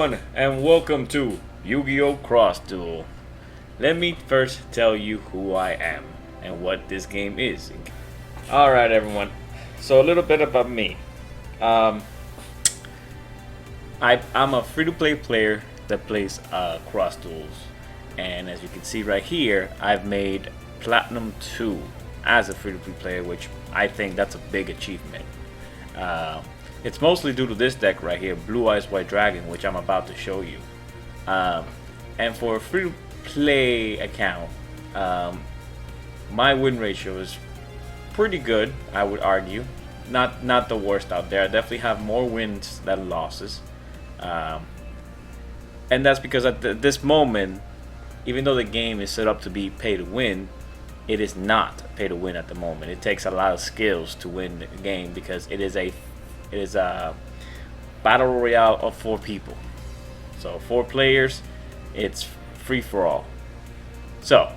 everyone, and welcome to Yugioh Cross Duel. Let me first tell you who I am and what this game is. Alright everyone, so a little bit about me. I'm a free-to-play player that plays cross duels. And as you can see right here, I've made Platinum 2 as a free-to-play player, which I think that's a big achievement. It's mostly due to this deck right here, Blue Eyes White Dragon, which I'm about to show you. And for a free-to-play account, my win ratio is pretty good, I would argue. Not the worst out there. I definitely have more wins than losses. And that's because at this moment, even though the game is set up to be pay to win, it is not pay to win at the moment. It takes a lot of skills to win the game because it is a battle royale of 4 people. So 4 players, it's free for all. So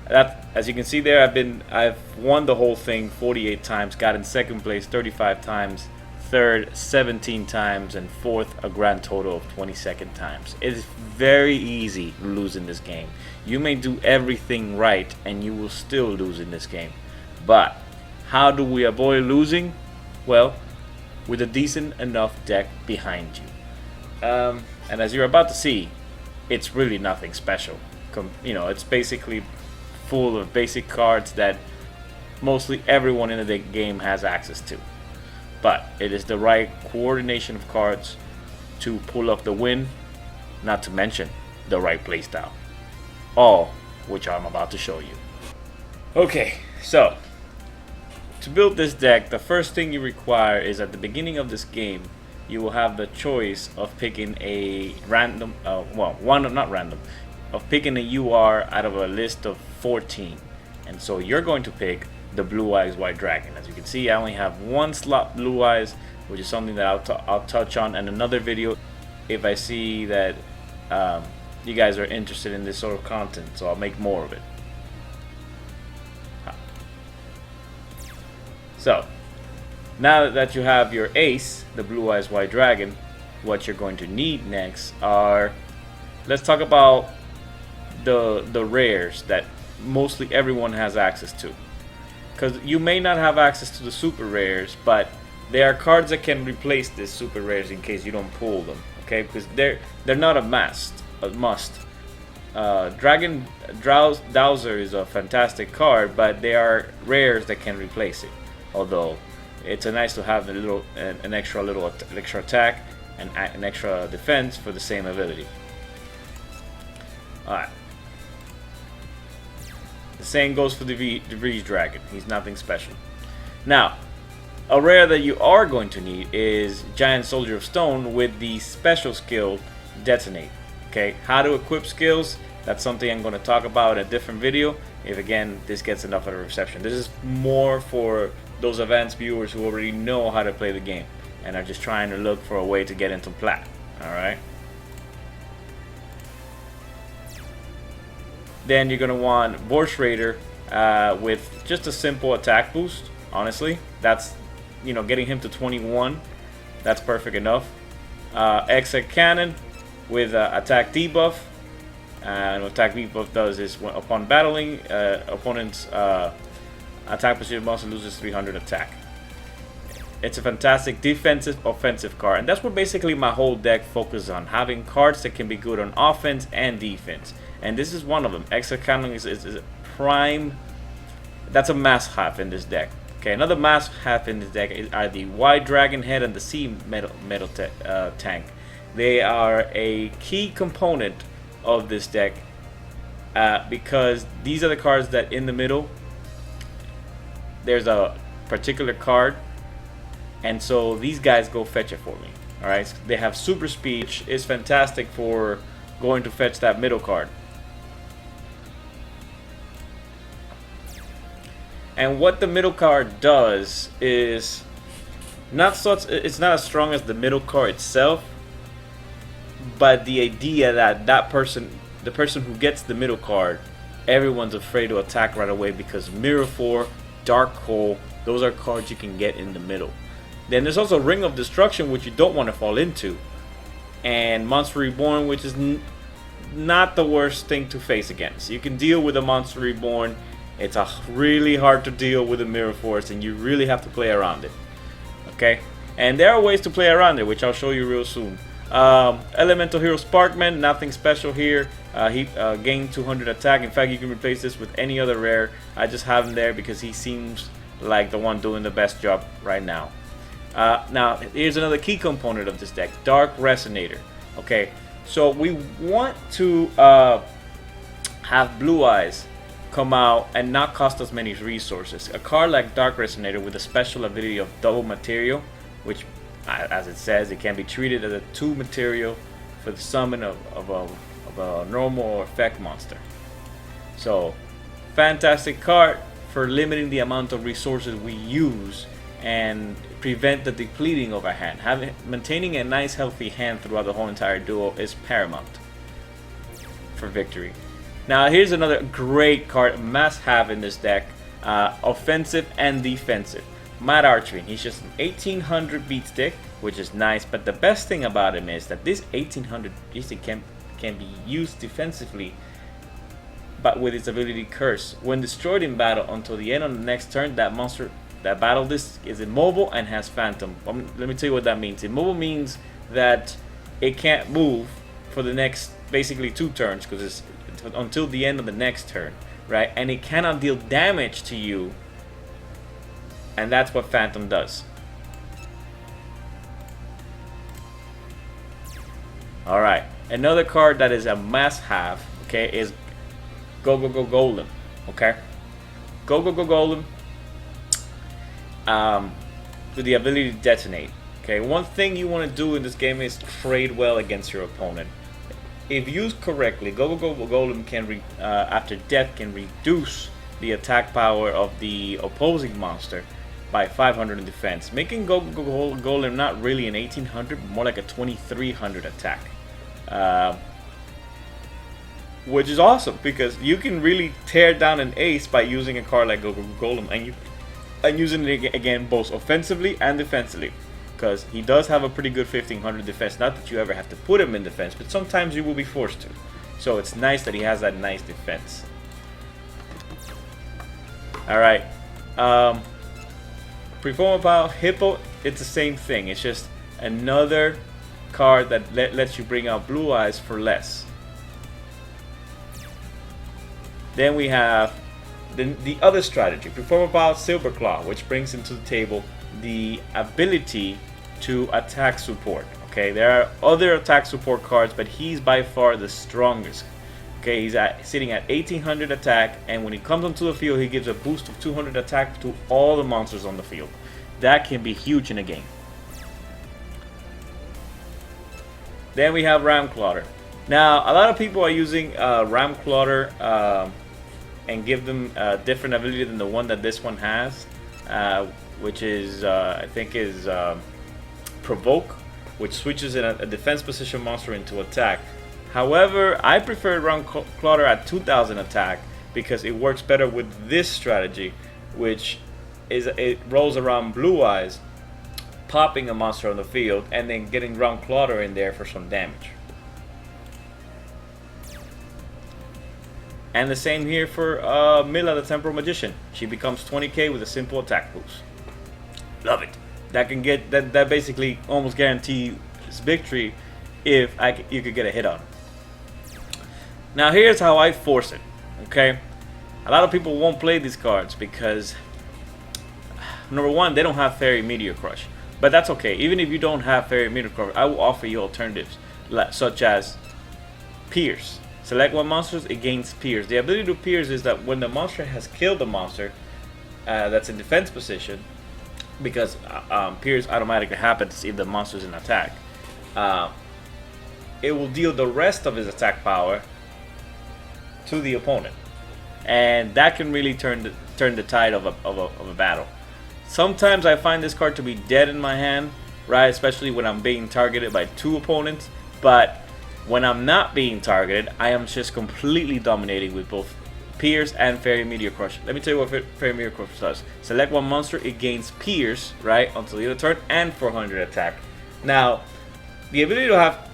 that, as you can see there, I've won the whole thing 48 times, got in second place 35 times, third 17 times, and fourth a grand total of 22nd times. It is very easy to lose in this game. You may do everything right and you will still lose in this game. But how do we avoid losing? Well, with a decent enough deck behind you. And as you're about to see, it's really nothing special. It's basically full of basic cards that mostly everyone in the game has access to. But it is the right coordination of cards to pull off the win, not to mention the right playstyle. All which I'm about to show you. Okay, so to build this deck, the first thing you require is at the beginning of this game, you will have the choice of picking a random, of picking a UR out of a list of 14. And so you're going to pick the Blue Eyes White Dragon. As you can see, I only have 1 slot Blue Eyes, which is something that I'll touch on in another video if I see that you guys are interested in this sort of content, so I'll make more of it. So, now that you have your ace, the Blue Eyes White Dragon, what you're going to need next are, let's talk about the rares that mostly everyone has access to. Because you may not have access to the super rares, but there are cards that can replace these super rares in case you don't pull them. Okay, because they're not a must. Dragon Dowser is a fantastic card, but there are rares that can replace it. Although it's nice to have an extra attack and an extra defense for the same ability. Alright. The same goes for the Breeze Dragon. He's nothing special. Now, a rare that you are going to need is Giant Soldier of Stone with the special skill Detonate. Okay, how to equip skills, that's something I'm going to talk about in a different video if again this gets enough of a reception. This is more for those advanced viewers who already know how to play the game and are just trying to look for a way to get into plat. Alright. Then you're going to want Vorsh Raider with just a simple attack boost. Honestly, that's, getting him to 21, that's perfect enough. Exec Cannon with attack debuff. And what attack debuff does is upon battling, opponent's attack position monster loses 300 attack. It's a fantastic defensive, offensive card, and that's what basically my whole deck focuses on, having cards that can be good on offense and defense. And this is one of them. Extra Cannon is a prime. That's a must-have in this deck. Okay, another must-have in this deck are the White Dragon Head and the Sea Metal Tank. They are a key component of this deck because these are the cards that in the middle there's a particular card, and so these guys go fetch it for me. Alright, they have super speed, which is fantastic for going to fetch that middle card. And what the middle card does is it's not as strong as the middle card itself, but the idea that the person who gets the middle card, everyone's afraid to attack right away because Mirror 4, Dark Hole, those are cards you can get in the middle. Then there's also Ring of Destruction, which you don't want to fall into. and Monster Reborn, which is not the worst thing to face against. You can deal with a Monster Reborn. It's really hard to deal with a Mirror Force, and you really have to play around it. Okay, and there are ways to play around it, which I'll show you real soon. Elemental Hero Sparkman, nothing special here. He gained 200 attack. In fact, you can replace this with any other rare. I just have him there because he seems like the one doing the best job right now. Now, here's another key component of this deck, Dark Resonator. Okay, so we want to have Blue Eyes come out and not cost us many resources. A card like Dark Resonator with a special ability of double material, which, as it says, it can be treated as a 2 material for the summon of a normal or effect monster. So, fantastic card for limiting the amount of resources we use and prevent the depleting of our hand. Maintaining a nice healthy hand throughout the whole entire duel is paramount for victory. Now here's another great card, must have in this deck, offensive and defensive. Mad Archery. He's just an 1800 beat stick, which is nice, but the best thing about him is that this 1800 beat stick can be used defensively, but with its ability Curse. When destroyed in battle until the end of the next turn, that monster that battle this is immobile and has Phantom. Let me tell you what that means. Immobile means that it can't move for the next basically 2 turns, because it's until the end of the next turn, right? And it cannot deal damage to you, and that's what Phantom does. Alright, another card that is a must-have, okay, is Go Golem, okay? Go Golem with the ability to detonate. Okay, one thing you want to do in this game is trade well against your opponent. If used correctly, Go Golem can after death can reduce the attack power of the opposing monster by 500 in defense, making Go Golem not really an 1800, but more like a 2300 attack. Which is awesome, because you can really tear down an ace by using a card like Go Golem, and using it again both offensively and defensively, because he does have a pretty good 1500 defense. Not that you ever have to put him in defense, but sometimes you will be forced to. So it's nice that he has that nice defense. Alright, Performapal Hippo, it's the same thing. It's just another card that lets you bring out Blue Eyes for less. Then we have the other strategy, Performapal Silverclaw, which brings into the table the ability to attack support. Okay, there are other attack support cards, but he's by far the strongest. Okay, he's sitting at 1800 attack, and when he comes onto the field, he gives a boost of 200 attack to all the monsters on the field. That can be huge in a game. Then we have Ramclawder. Now, a lot of people are using Ramclawder and give them a different ability than the one that this one has, which is, I think, is Provoke, which switches in a defense position monster into attack. However, I prefer Ramclawder at 2000 attack because it works better with this strategy, which is it rolls around Blue Eyes, popping a monster on the field, and then getting Ramclawder in there for some damage. And the same here for Mila, the Temporal Magician. She becomes 20k with a simple attack boost. Love it. That can get that basically almost guarantees victory if you could get a hit on her. Now here's how I force it. Okay, a lot of people won't play these cards because number one, they don't have Fairy Meteor Crush, but that's okay. Even if you don't have Fairy Meteor Crush, I will offer you alternatives such as Pierce. Select one monster, it gains Pierce. The ability to Pierce is that when the monster has killed the monster that's in defense position, because Pierce automatically happens if the monster's in attack, it will deal the rest of his attack power to the opponent, and that can really turn the tide of a battle. Sometimes I find this card to be dead in my hand, right? Especially when I'm being targeted by 2 opponents, but when I'm not being targeted, I am just completely dominating with both Pierce and Fairy Meteor Crush. Let me tell you what Fairy Meteor Crush does. Select one monster, it gains Pierce, right, until the other turn, and 400 attack. Now, the ability to have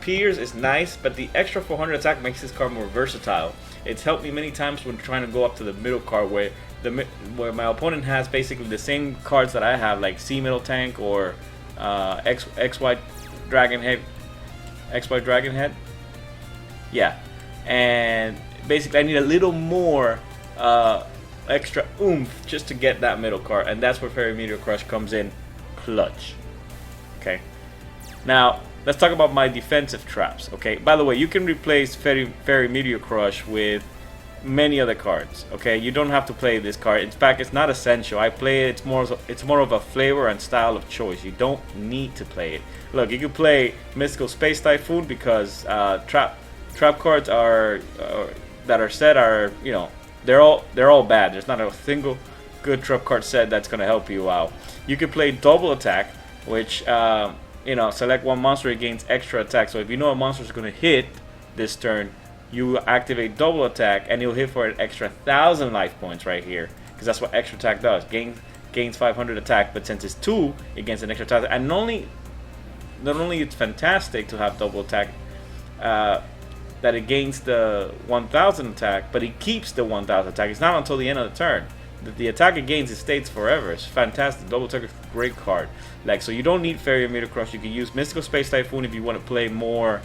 Piers is nice, but the extra 400 attack makes this card more versatile. It's helped me many times when trying to go up to the middle card where my opponent has basically the same cards that I have, like C Middle Tank or XY Dragon Head. XY Dragon Head? Yeah. And basically I need a little more extra oomph just to get that middle card, and that's where Fairy Meteor Crush comes in clutch. Okay. Now, let's talk about my defensive traps. Okay, by the way, you can replace Fairy Meteor Crush with many other cards. Okay, you don't have to play this card. In fact, it's not essential. I play it. It's more of a flavor and style of choice. You don't need to play it. Look, you can play Mystical Space Typhoon because trap cards are that are set are, you know, they're all bad. There's not a single good trap card set that's gonna help you out. You can play Double Attack, which you know, select one monster, it gains extra attack. So if you know a monster is going to hit this turn, you activate Double Attack and you'll hit for an extra 1,000 life points right here, because that's what extra attack does. Gains 500 attack, but since it's 2, it gains an extra 1,000. And not only it's fantastic to have Double Attack, that it gains the 1,000 attack, but it keeps the 1,000 attack. It's not until the end of the turn. The attack it gains, it stays forever. It's fantastic. Double Attack is a great card. Like, so you don't need Fairy Meteor Crush. You can use Mystical Space Typhoon if you want to play more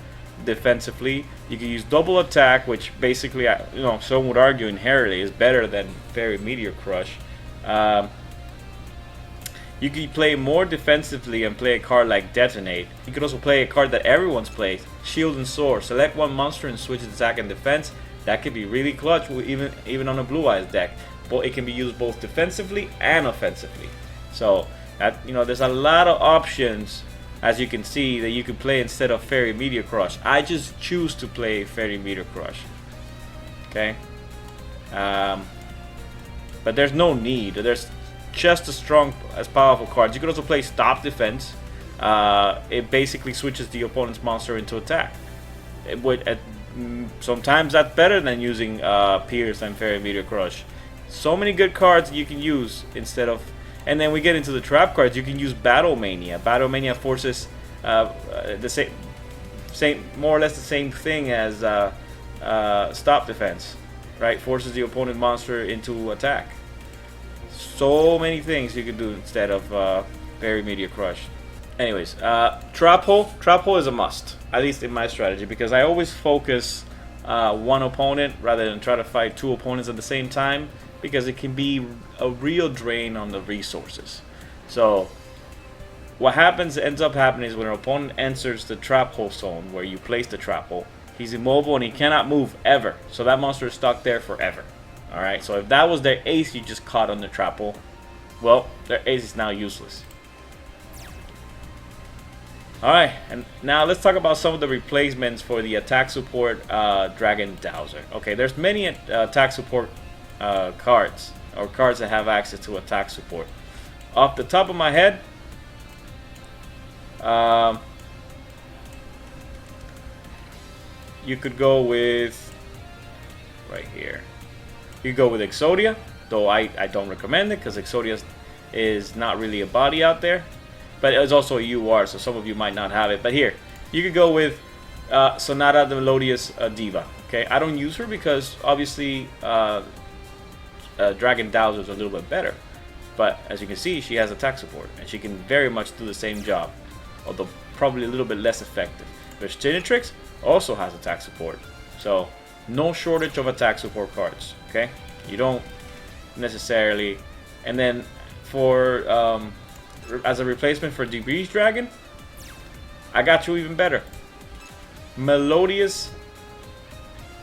defensively. You can use Double Attack, which basically, you know, some would argue inherently is better than Fairy Meteor Crush. You can play more defensively and play a card like Detonate. You can also play a card that everyone's plays, Shield and Sword. Select one monster and switch its attack and defense. That could be really clutch, even on a Blue Eyes deck. But it can be used both defensively and offensively. So that, you know, there's a lot of options, as you can see, that you can play instead of Fairy Meteor Crush. I just choose to play Fairy Meteor Crush. Okay. But there's no need. There's just as powerful cards. You can also play Stop Defense. It basically switches the opponent's monster into attack. Sometimes that's better than using Pierce and Fairy Meteor Crush. So many good cards you can use instead of, and then we get into the trap cards. You can use Battle Mania. Battle Mania forces the same, more or less the same thing as Stop Defense, right? Forces the opponent monster into attack. So many things you can do instead of Fairy Meteor Crush. Anyways, Trap Hole. Trap Hole is a must, at least in my strategy, because I always focus one opponent rather than try to fight 2 opponents at the same time, because it can be a real drain on the resources. So what ends up happening is when an opponent enters the trap hole zone where you place the trap hole, he's immobile and he cannot move ever. So that monster is stuck there forever. Alright, so if that was their ace you just caught on the trap hole, well, their ace is now useless. Alright, and now let's talk about some of the replacements for the attack support Dragon Dowser. Okay, there's many attack support cards, or cards that have access to attack support. Off the top of my head, you could go with, right here, you could go with Exodia, though I don't recommend it because Exodia is not really a body out there, but it's also a UR, so some of you might not have it. But here, you could go with Sonata the Melodious Diva. Okay, I don't use her because obviously Dragon Dowser is a little bit better, but as you can see, she has attack support and she can very much do the same job, although probably a little bit less effective. There's Tinatrix, also has attack support, so no shortage of attack support cards. Okay, you don't necessarily. And then for as a replacement for Debris Dragon, I got you even better. Melodious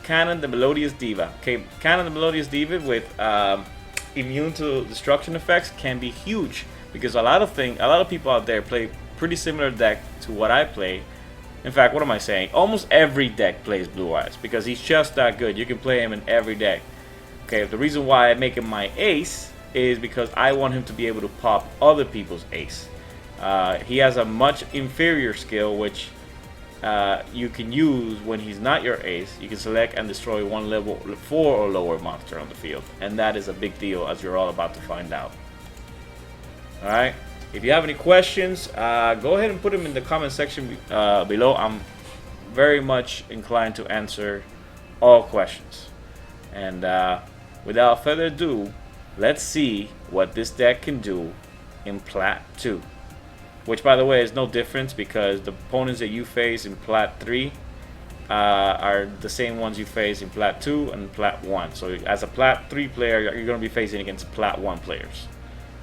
Cannon the Melodious Diva. Okay, Cannon the Melodious Diva with immune to destruction effects can be huge, because a lot of people out there play pretty similar deck to what I play. In fact, what am I saying? Almost every deck plays Blue Eyes because he's just that good. You can play him in every deck. Okay, the reason why I make him my ace is because I want him to be able to pop other people's ace. He has a much inferior skill, which you can use when he's not your ace. You can select and destroy one level 4 or lower monster on the field, and that is a big deal, as you're all about to find out. Alright, if you have any questions, go ahead and put them in the comment section below. I'm very much inclined to answer all questions. And without further ado, let's see what this deck can do in Plat 2. Which, by the way, is no difference because the opponents that you face in Plat 3 are the same ones you face in Plat 2 and Plat 1. So as a Plat 3 player, you're going to be facing against Plat 1 players.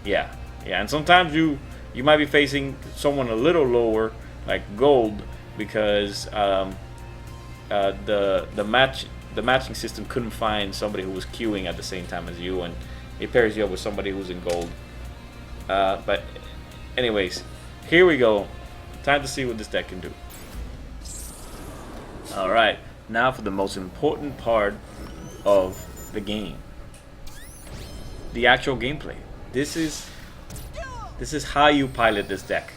Yeah, and sometimes you might be facing someone a little lower, like Gold, because the matching system couldn't find somebody who was queuing at the same time as you, and it pairs you up with somebody who's in Gold. But anyways, here we go. Time to see what this deck can do. Alright, now for the most important part of the game. The actual gameplay. This is how you pilot this deck,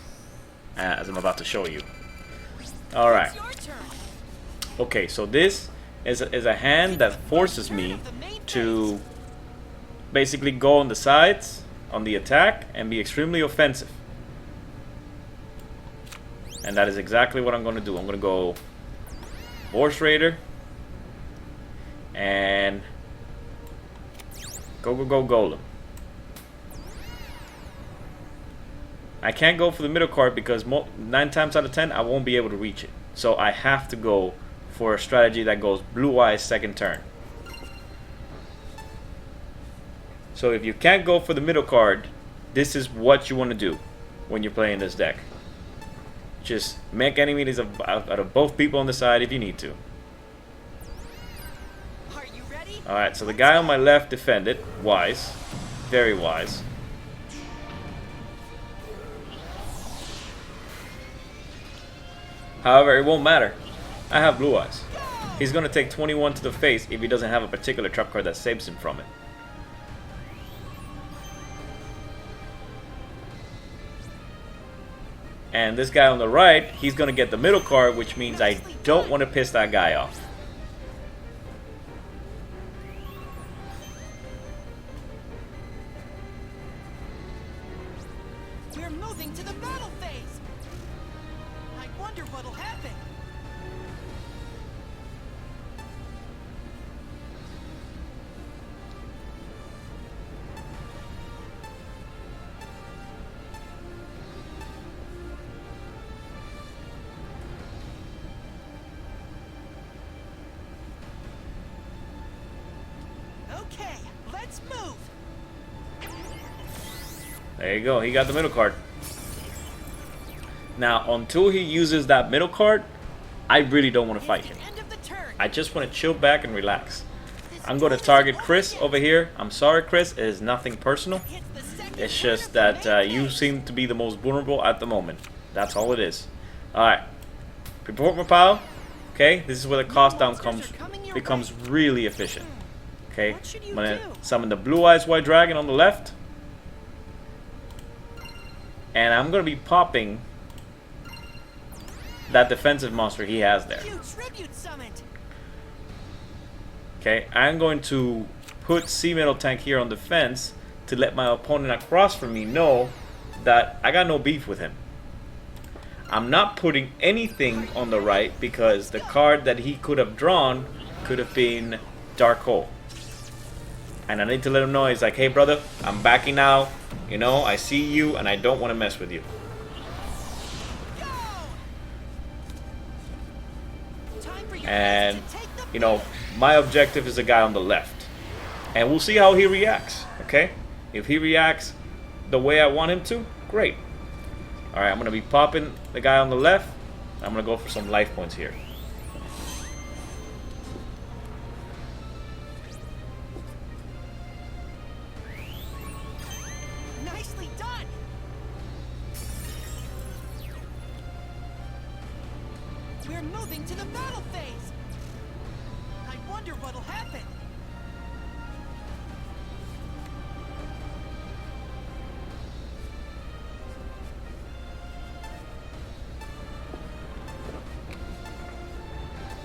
as I'm about to show you. Alright. Okay, so this is a hand that forces me to basically go on the sides, on the attack, and be extremely offensive. And that is exactly what I'm going to do. I'm going to go Force Raider and go Golem. I can't go for the middle card because 9 times out of 10 I won't be able to reach it. So I have to go for a strategy that goes Blue Eyes second turn. So if you can't go for the middle card, this is what you want to do when you're playing this deck. Just make enemies out of both people on the side if you need to. Alright, so the guy on my left defended. Wise. Very wise. However, it won't matter. I have Blue Eyes. He's going to take 21 to the face if he doesn't have a particular trap card that saves him from it. And this guy on the right, he's going to get the middle card, which means I don't want to piss that guy off. We're moving to the battle phase. I wonder what'll happen. Okay, let's move. There you go, he got the middle card. Now, until he uses that middle card, I really don't want to fight him. I just want to chill back and relax. I'm going to target Chris over here. I'm sorry, Chris, it is nothing personal. It's just that you seem to be the most vulnerable at the moment. That's all it is. Alright, prepare my pile. Okay, this is where the cost down becomes really efficient. Okay, I'm going to summon the Blue Eyes White Dragon on the left. And I'm going to be popping that defensive monster he has there. Okay, I'm going to put Sea Metal Tank here on defense to let my opponent across from me know that I got no beef with him. I'm not putting anything on the right because the card that he could have drawn could have been Dark Hole. And I need to let him know, he's like, hey brother, I'm backing now. You know, I see you and I don't want to mess with you. And, you know, my objective is the guy on the left. And we'll see how he reacts, okay? If he reacts the way I want him to, great. Alright, I'm going to be popping the guy on the left. I'm going to go for some life points here. Nicely done. We're moving to the battle phase. I wonder what'll happen.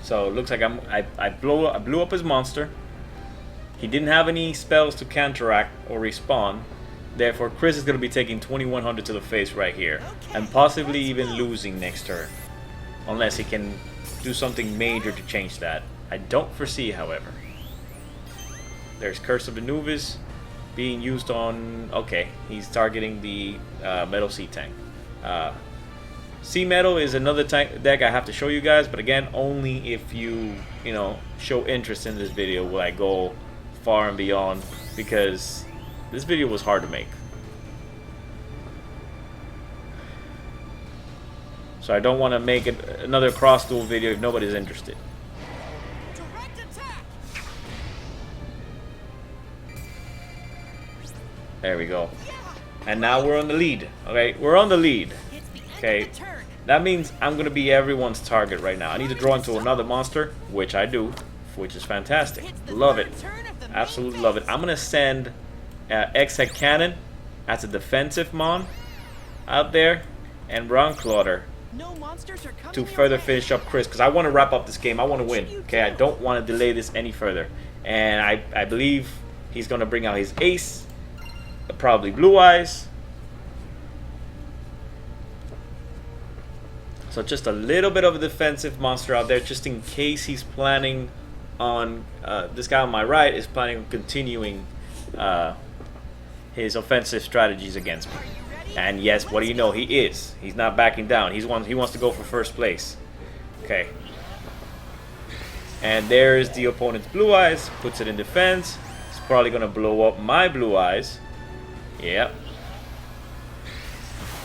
So it looks like I blew up his monster. He didn't have any spells to counteract or respawn. Therefore, Chris is going to be taking 2100 to the face right here, and possibly even losing next turn, unless he can do something major to change that. I don't foresee, however. There's Curse of the Nuvis being used on... Okay, he's targeting the Metal Sea Tank. Sea Metal is another tank deck I have to show you guys, but again, only if you know, show interest in this video will I go far and beyond, because this video was hard to make. So I don't want to make another Cross Duel video if nobody's interested. Direct attack. There we go. And now we're on the lead. Okay, we're on the lead. It's the end Okay, of the turn. that means I'm going to be everyone's target right now. I need to draw into another monster, which I do, which is fantastic. It's the Love third it. turn of the main Absolutely love it. phase. I'm going to send X-Head Cannon as a defensive mon out there, and Roundclauder No monsters are coming to your further way. finish up Chris, because I want to wrap up this game. I want to win. Okay, I don't want to delay this any further. And I believe he's going to bring out his ace, probably Blue Eyes. So just a little bit of a defensive monster out there, just in case he's planning on... this guy on my right is planning on continuing his offensive strategies against me. Are you ready? And yes, what do you know? He is. He's not backing down. He wants to go for first place. Okay. And there's the opponent's Blue Eyes. Puts it in defense. He's probably going to blow up my Blue Eyes. Yep.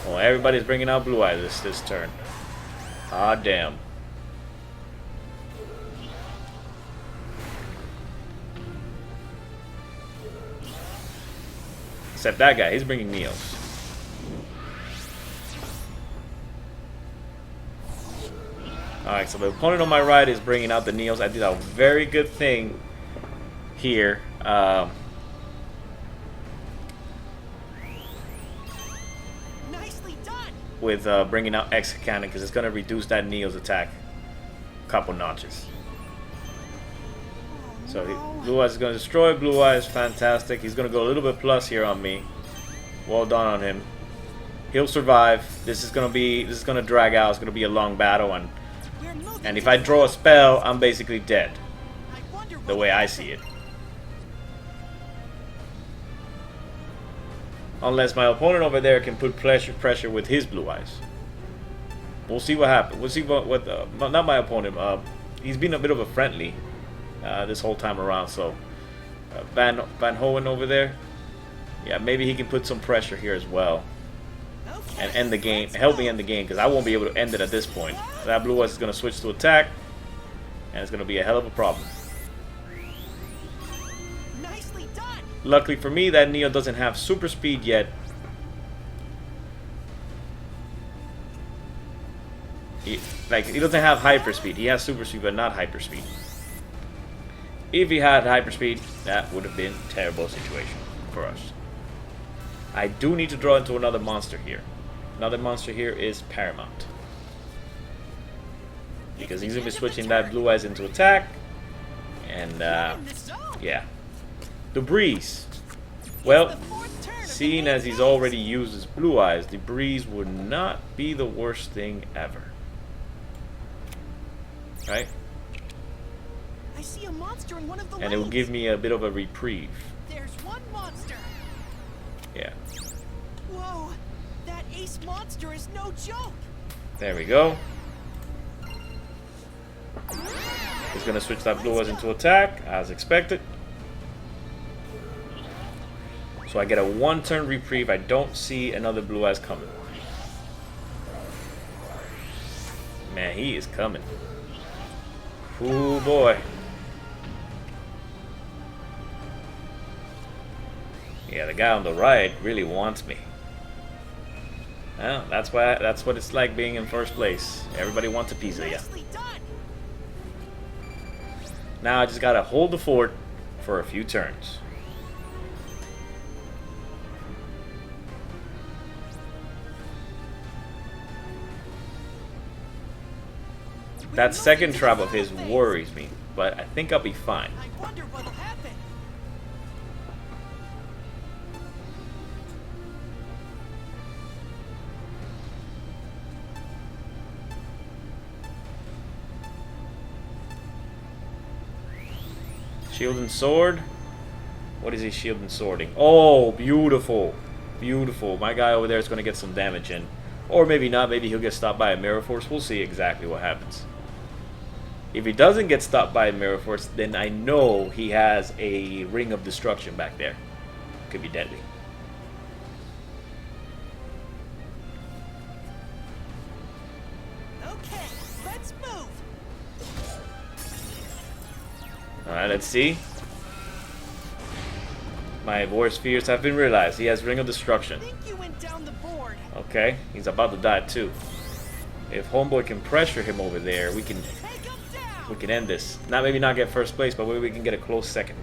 Well, everybody's bringing out Blue Eyes this turn. Ah, damn. Except that guy. He's bringing Neos. Alright, so the opponent on my right is bringing out the Neos. I did a very good thing here. Nicely done. With bringing out X Cannon, because it's going to reduce that Neos attack a couple notches. So Blue Eyes is going to destroy Blue Eyes. Fantastic. He's going to go a little bit plus here on me. Well done on him. He'll survive. This is going to drag out. It's going to be a long battle, and We're moving if to I the draw a third spell, I'm basically dead. phase. I wonder The what way I happened. see it. Unless my opponent over there can put pressure with his Blue Eyes. We'll see what happens. We'll see what not my opponent. He's been a bit of a friendly this whole time around. So Van Hoen over there, yeah, maybe he can put some pressure here as well Okay, and end the game. let's Help go. me end the game, because I won't be able to end it at this point. That Blue Eyes is going to switch to attack, and it's going to be a hell of a problem. Nicely done. Luckily for me, that Neo doesn't have super speed yet. He doesn't have hyper speed. He has super speed, but not hyper speed. If he had hyper speed, that would have been a terrible situation for us. I do need to draw into another monster here. Another monster here is Paramount, because he's going to be switching that Blue Eyes into attack. And We're in the zone. yeah. The Breeze. Well, The fourth turn of the seeing main as he's phase. already used his Blue Eyes, the Breeze would not be the worst thing ever. Right? I see a monster in one of the And it will lanes. give me a bit of a reprieve. There's one monster. Yeah. Whoa, that ace monster is no joke. There we go. He's going to switch that Blue Eyes into attack, as expected. So I get a one-turn reprieve. I don't see another Blue Eyes coming. Man, he is coming. Ooh, boy. Yeah, the guy on the right really wants me. Well, that's what it's like being in first place. Everybody wants a piece of you. Nicely done. Now I just gotta hold the fort for a few turns. That second trap of his worries me, but I think I'll be fine. I wonder what'll happen. Shield and sword. What is he shield and swording? Oh, beautiful. Beautiful. My guy over there is going to get some damage in. Or maybe not. Maybe he'll get stopped by a mirror force. We'll see exactly what happens. If he doesn't get stopped by a mirror force, then I know he has a ring of destruction back there. Could be deadly. Okay, let's move. Alright, let's see. My worst fears have been realized. He has ring of destruction. I think you went down the board. Okay, he's about to die too. If homeboy can pressure him over there, we can end this. Maybe not get first place, but maybe we can get a close second.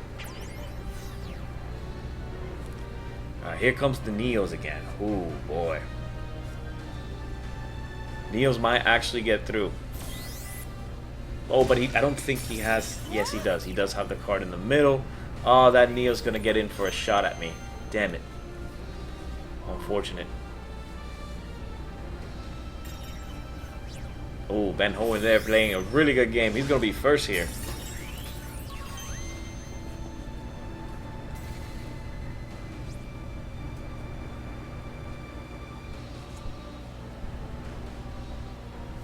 Alright, here comes the Neos again. Ooh, boy. Neos might actually get through. Oh, but I don't think he has... Yes, he does. He does have the card in the middle. Oh, that Neo's gonna get in for a shot at me. Damn it. Unfortunate. Oh, Ben Hohen there playing a really good game. He's gonna be first here.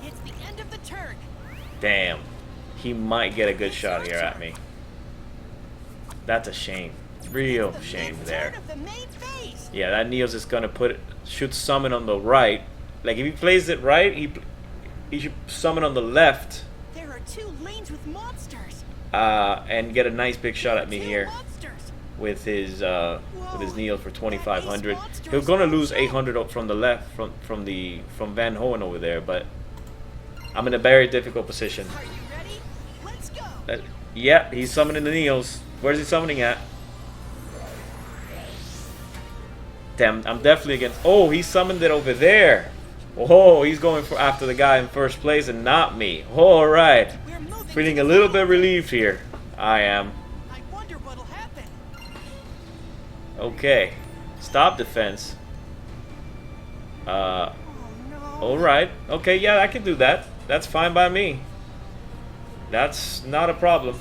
It's the end of the turn. Damn. He might get a good shot here at me. That's a shame. Real shame there. Yeah, that Neos is gonna should summon on the right. Like if he plays it right, he should summon on the left. There are 2 lanes with monsters. And get a nice big shot at me here with his Neos for 2,500. He's gonna lose 800 from the left from Van Hohen over there, but I'm in a very difficult position. Are you ready? Let's go. Yep, he's summoning the Neos. Where's he summoning at? Damn, I'm definitely against... Oh, he summoned it over there. Oh, he's going after the guy in first place and not me. All right. Feeling a little bit relieved here. I am. I wonder what'll happen. Okay. Stop defense. Oh, no. All right. Okay, yeah, I can do that. That's fine by me. That's not a problem.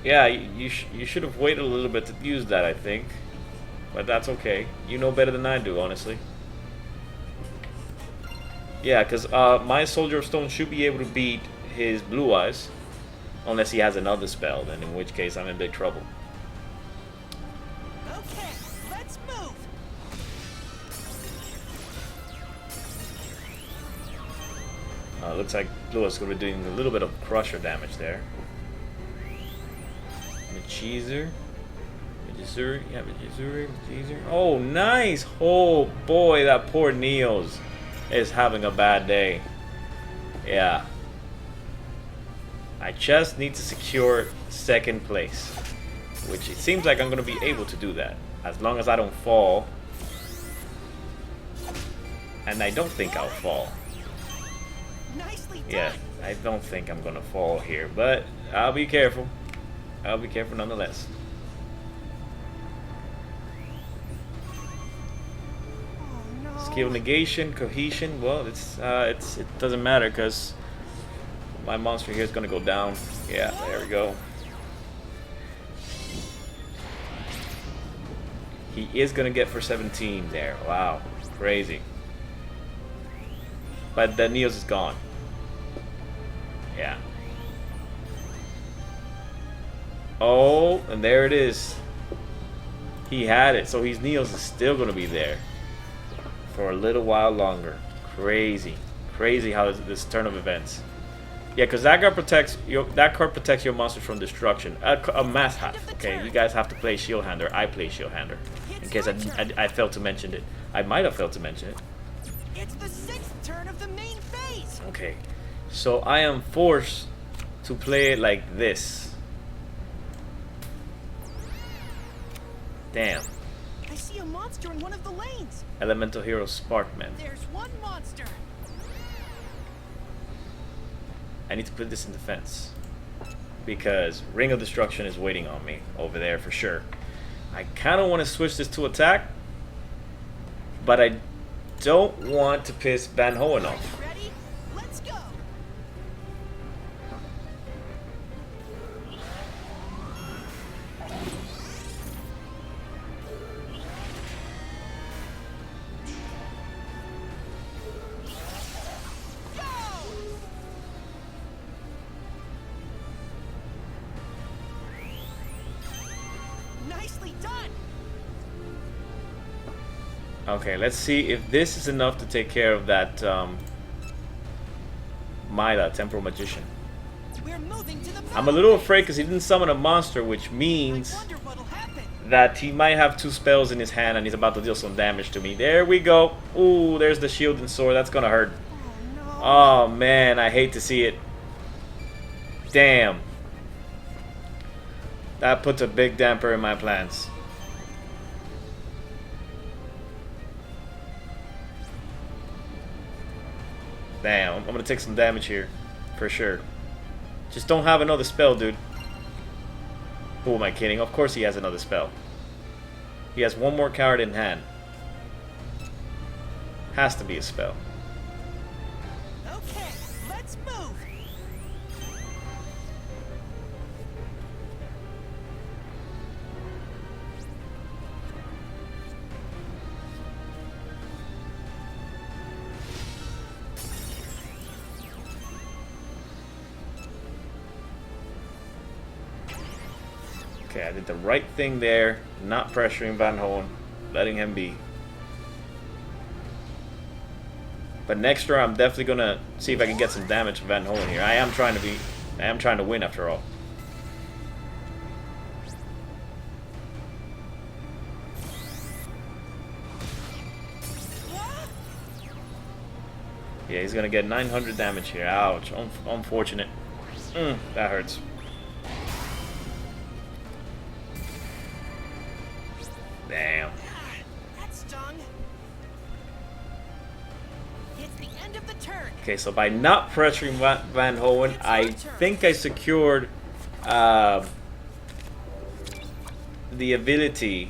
Yeah, you should have waited a little bit to use that, I think. But that's okay. You know better than I do, honestly. Yeah, because my Soldier of Stone should be able to beat his Blue Eyes. Unless he has another spell, then in which case I'm in big trouble. Okay, let's move. Looks like Blue Eyes is going to be doing a little bit of crusher damage there. Machizer. Yeah, Machizer. Oh, nice! Oh boy, that poor Neos is having a bad day. Yeah. I just need to secure second place, which it seems like I'm going to be able to do that as long as I don't fall. And I don't think I'll fall. Nicely done. Yeah, I don't think I'm going to fall here, but I'll be careful. I'll be careful nonetheless. Oh, no. Skill negation, cohesion. Well, it doesn't matter because my monster here is gonna go down. Yeah, there we go. He is gonna get for 17 there. Wow, crazy. But the Neos is gone. Yeah. Oh, and there it is. He had it, so his Neos is still going to be there for a little while longer. Crazy. Crazy how this turn of events. Yeah, because that card protects your monster from destruction. A mass half. Okay, you guys have to play Shield Hander. I play Shield Hander. In case I failed to mention it. I might have failed to mention it. It's the 6th turn of the main phase. Okay, so I am forced to play it like this. Damn. I see a monster in one of the lanes. Elemental Hero Sparkman. There's one monster. I need to put this in defense. Because Ring of Destruction is waiting on me over there for sure. I kind of want to switch this to attack. But I don't want to piss Van Hohen off. Ready? Let's go. Okay, let's see if this is enough to take care of that Myla, Temporal Magician. We're moving to the I'm a little afraid because he didn't summon a monster, which means I wonder what'll happen. that he might have 2 spells in his hand and he's about to deal some damage to me. There we go. Ooh, there's the shield and sword. That's gonna hurt. Oh no. Oh man, I hate to see it. Damn. That puts a big damper in my plans. Damn, I'm gonna take some damage here. For sure. Just don't have another spell, dude. Who am I kidding? Of course he has another spell. He has 1 more card in hand. Has to be a spell. Okay, let's move. Okay, I did the right thing there. Not pressuring Van Hoen. Letting him be. But next turn, I'm definitely gonna see if I can get some damage from Van Hoen here. I am trying to win after all. Yeah, he's gonna get 900 damage here. Ouch. Unfortunate. That hurts. Damn. That stung. It's the end of the turn. Okay, so by not pressuring Van Hoen, I think I secured the ability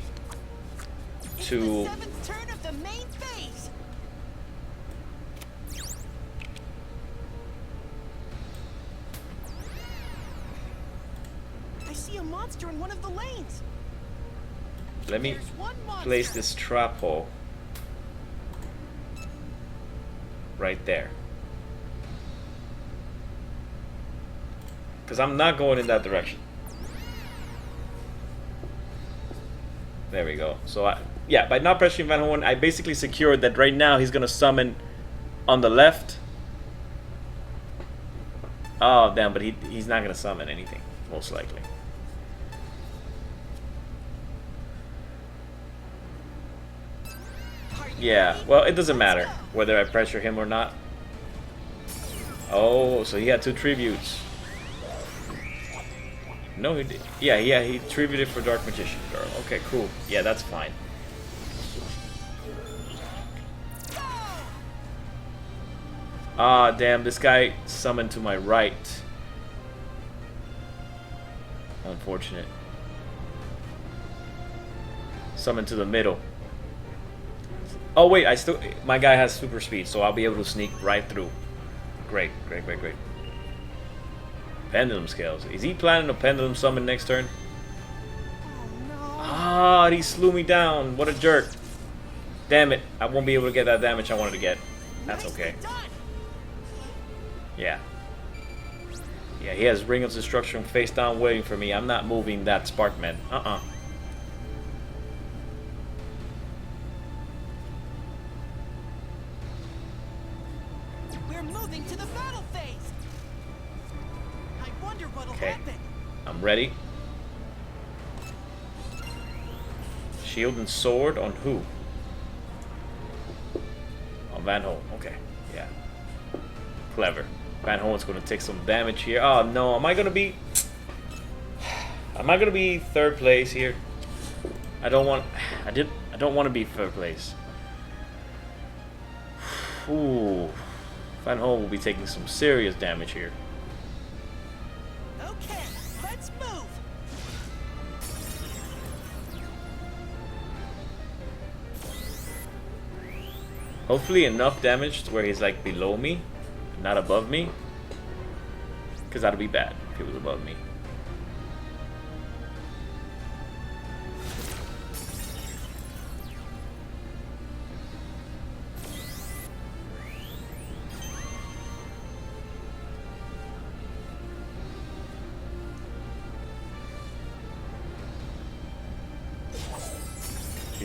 It's to... the 7th turn of the main phase. I see a monster in one of the lanes. Let me There's one monster. place this trap hole right there. Because I'm not going in that direction. There we go. So, yeah, by not pressuring Van Hoen, I basically secured that right now he's going to summon on the left. Oh, damn, but he's not going to summon anything, most likely. Yeah, well, it doesn't matter whether I pressure him or not. Oh, so he had 2 tributes. No, he did. Yeah, he tributed for Dark Magician Girl. Okay, cool. Yeah, that's fine. Ah, damn, this guy summoned to my right. Unfortunate. Summoned to the middle. Oh wait, my guy has super speed, so I'll be able to sneak right through. Great. Pendulum scales. Is he planning a pendulum summon next turn? Oh no. Ah, he slew me down. What a jerk. Damn it. I won't be able to get that damage I wanted to get. That's okay. Nicely done. Yeah. Yeah, he has Ring of Destruction face down waiting for me. I'm not moving that Sparkman. We're moving to the battle phase. I wonder what'll Okay. happen. I'm ready. Shield and sword on who? On Van Hoen. Okay. Yeah. Clever. Van Hoen's gonna take some damage here. Oh no, am I gonna be 3rd place here? I don't want to be 3rd place. Ooh. Van Hoen will be taking some serious damage here. Okay, let's move. Hopefully enough damage to where he's like below me, not above me. Because that'd be bad if he was above me.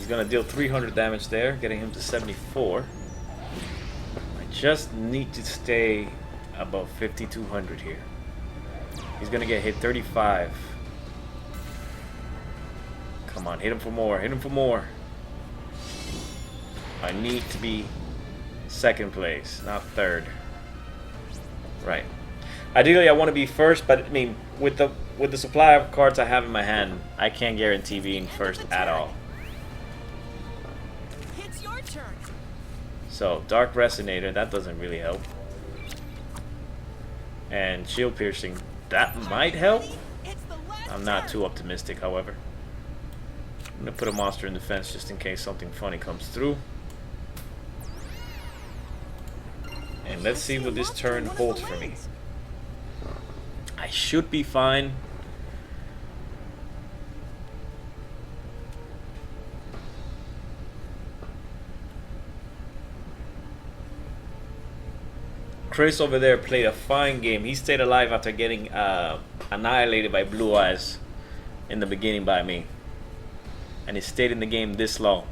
He's gonna deal 300 damage there, getting him to 74. I just need to stay above 5200 here. He's gonna get hit 35. Come on, hit him for more, hit him for more. I need to be second place, not third. Right. Ideally, I want to be first, but I mean, with the supply of cards I have in my hand, I can't guarantee being first at all. It's your turn. So, Dark Resonator, that doesn't really help. And Shield Piercing, that might help. I'm not too optimistic, however. I'm going to put a monster in defense just in case something funny comes through. And let's see what this turn holds for me. I should be fine. Chris over there played a fine game. He stayed alive after getting annihilated by Blue Eyes in the beginning by me. And he stayed in the game this long.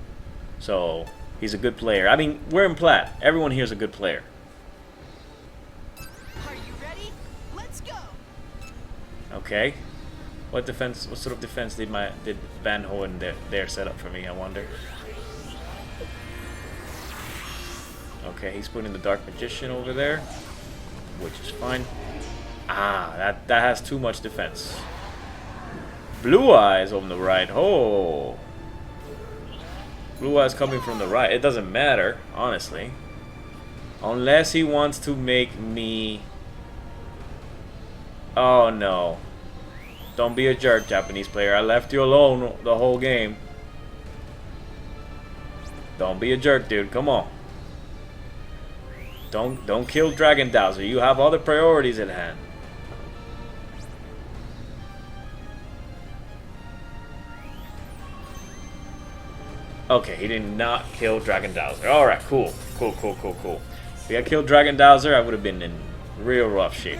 So, he's a good player. I mean, we're in plat. Everyone here is a good player. Are you ready? Let's go. Okay. What defense? What sort of defense did Van Hoen there set up for me? I wonder. Okay, he's putting the Dark Magician over there, which is fine. Ah, that has too much defense. Blue Eyes on the right. Oh, Blue Eyes coming from the right. It doesn't matter, honestly, unless he wants to make me. Oh no. Don't be a jerk, Japanese player. I left you alone the whole game. Don't be a jerk, dude. Come on. Don't kill Dragon Dowser. You have other priorities at hand. Okay, he did not kill Dragon Dowser. Alright, cool. Cool. If he had killed Dragon Dowser, I would have been in real rough shape.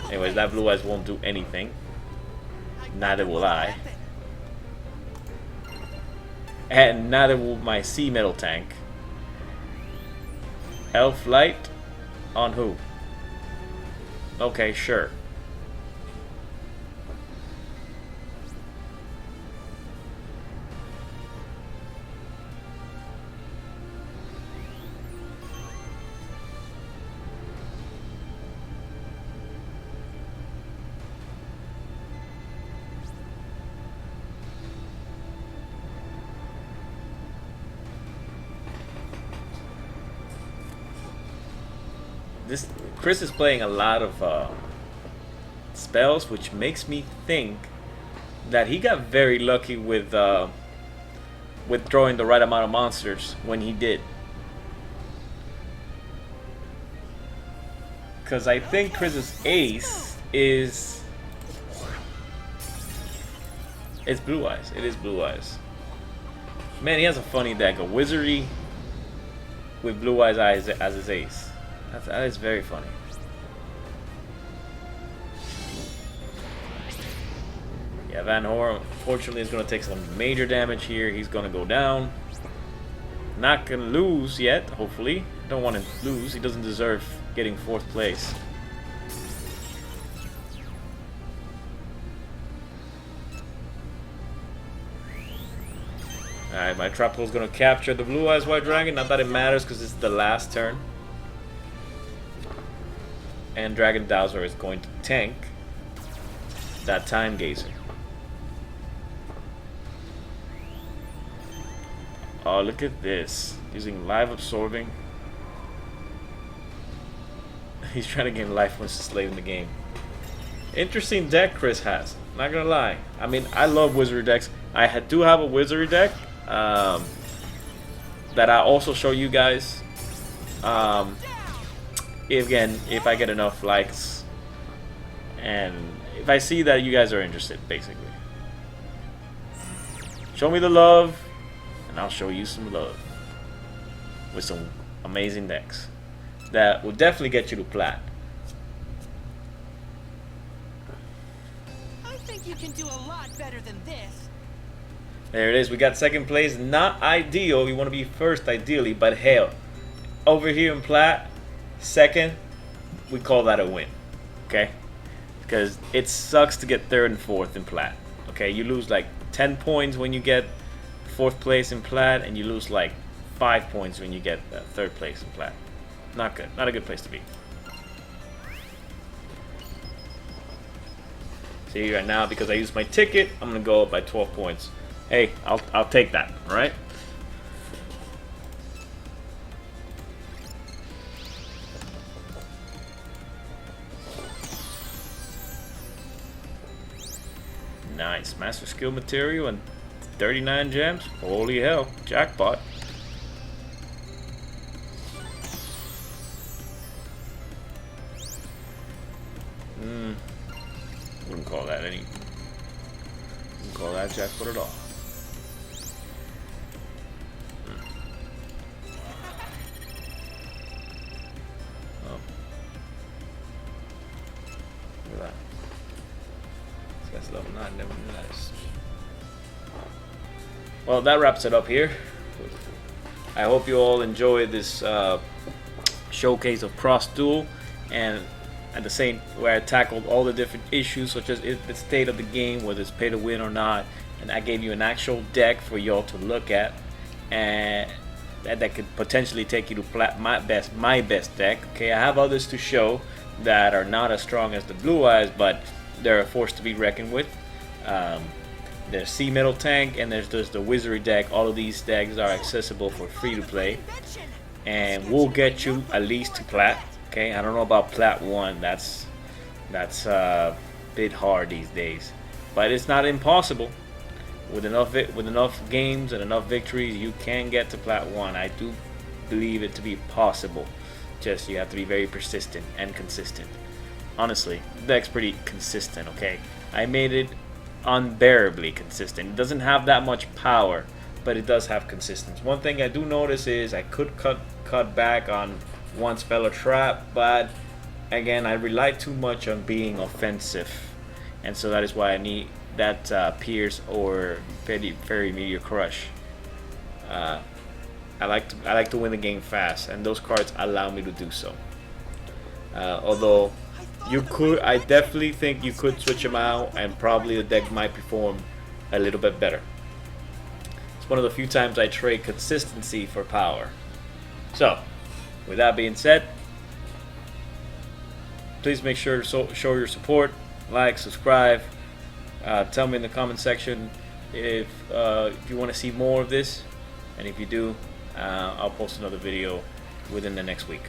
Anyways, that Blue Eyes won't do anything. Neither will I. And neither will my Sea Metal tank. Elf Light on who? Okay, sure. Chris is playing a lot of spells, which makes me think that he got very lucky with throwing the right amount of monsters when he did. Because I think Chris's ace is... It's Blue Eyes. It is Blue Eyes. Man, he has a funny deck. A Wizardry with Blue Eyes as his ace. That is very funny. Yeah, Van Hoen, fortunately, is going to take some major damage here. He's going to go down. Not going to lose yet, hopefully. Don't want to lose. He doesn't deserve getting 4th place. Alright, my trap hole is going to capture the Blue Eyes White Dragon. Not that it matters because it's the last turn. And Dragon Dowser is going to tank that Time Gazer. Oh, look at this. Using Life Absorbing. He's trying to gain life once he's late in the game. Interesting deck Chris has. Not gonna lie. I mean, I love Wizardry decks. I do have a Wizardry deck that I also show you guys. If I get enough likes and if I see that you guys are interested, basically. Show me the love and I'll show you some love with some amazing decks that will definitely get you to plat. I think you can do a lot better than this. There it is. We got second place. Not ideal. We want to be first ideally, but hell, over here in plat, second, we call that a win. Okay? Because it sucks to get third and fourth in plat. Okay? You lose like 10 points when you get fourth place in plat, and you lose like 5 points when you get third place in plat. Not good. Not a good place to be. See right now, because I used my ticket, I'm gonna go up by 12 points. Hey, I'll take that. All right. Nice. Master skill material and 39 gems. Holy hell. Jackpot. Wouldn't call that any. Wouldn't call that jackpot at all. Oh. Look at that. This guy's level 9, never realized. Well, that wraps it up here. I hope you all enjoyed this showcase of Cross Duel, and at the same where I tackled all the different issues such as the state of the game, whether it's pay to win or not, and I gave you an actual deck for y'all to look at, and that could potentially take you to plat my best deck. Okay, I have others to show that are not as strong as the Blue Eyes, but they're a force to be reckoned with. There's Sea Metal Tank, and there's the Wizardry deck. All of these decks are accessible for free to play, and we'll get you at least to plat. Okay, I don't know about plat 1. That's a bit hard these days, but it's not impossible. With enough games and enough victories, you can get to plat 1. I do believe it to be possible. Just you have to be very persistent and consistent. Honestly, the deck's pretty consistent. Okay, I made it unbearably consistent. It doesn't have that much power, but it does have consistency. One thing I do notice is I could cut back on one spell or trap, but again, I rely too much on being offensive, and so that is why I need that Pierce or Fairy Meteor Crush. I like to win the game fast, and those cards allow me to do so. Although I definitely think you could switch them out, and probably the deck might perform a little bit better. It's one of the few times I trade consistency for power. So, with that being said, please make sure to show your support, like, subscribe. Tell me in the comment section if you want to see more of this, and if you do, I'll post another video within the next week.